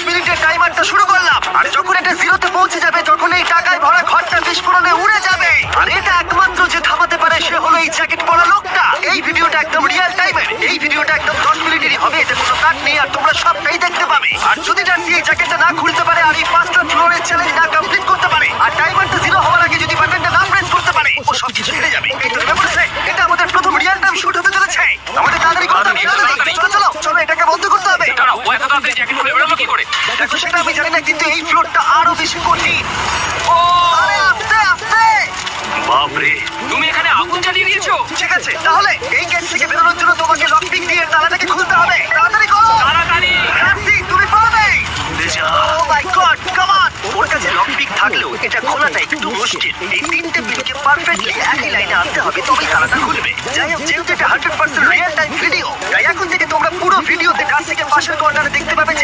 মিনিটের টাইমারটা শুরু করলাম। আর যখন এটা জিরোতে পৌঁছে যাবে তখন এই টাকায় ভরা ঘরটা বিস্ফোরণে উড়ে যাবে। আর এটা একমাত্র যে থামাতে পারে সে হলো এই জ্যাকেট পরা লোকটা। এই ভিডিওটা একদম রিয়েল টাইমের। এই ভিডিওটা একদম 10 মিনিটেরই হবে। এতে কোনো কাট নেই আর তোমরা সবটাই দেখতে পাবে। আর যদি ডার্সি এই জ্যাকেটটা না খুলতে পারে আর এই 5টা ফ্লোরের চ্যালেঞ্জ না কমপ্লিট করতে পারে আর টাইমারটা জিরো হওয়ার আগে যদি বাটনটা না প্রেস করতে পারে ও সবকিছু হেরে যাবে। এই তো ব্যাপারটা, এটা আমাদের প্রথম রিয়েল টাইম শুট হতে চলেছে। আমাদের তাড়াতাড়ি করতে হবে। চলো চলো চলো, এটাকে বন্ধ করতে হবে। দাঁড়াও, ও এত তাড়াতাড়ি জ্যাকেট খুলে বেরোলো কি করে? দেখো সেটা আমি জানি না, কিন্তু এই ফ্লোরটা আরো বেশি কঠিন। ও আরে আস্তে আস্তে। বাপরে, তুমি এখানে আগুন জ্বালিয়ে দিয়েছো? ঠিক আছে, তাহলে এই গেট থেকে বেরোনোর জন্য তোমাকে লক পিক দিয়ে তালাটাকে খুলতে হবে। তাড়াতাড়ি করো। তাড়াতাড়ি! রাফি, তুমি পারবে। ও মাই গড, কাম অন। ওর কাছে লক পিক থাকলেও এটা খোলাটা একটু মুশকিল। এই তিনটে পিনকে পারফেক্টলি একই লাইনে আনতে হবে, তবেই তালাটা খুলবে। যাই হোক, যেহেতু এটা 100% রিয়েল টাইম ভিডিও, তাই এখন থেকে তোমরা পুরো ভিডিওতে ডার্সিকে পাশের কর্নারে দেখতে পাবে যে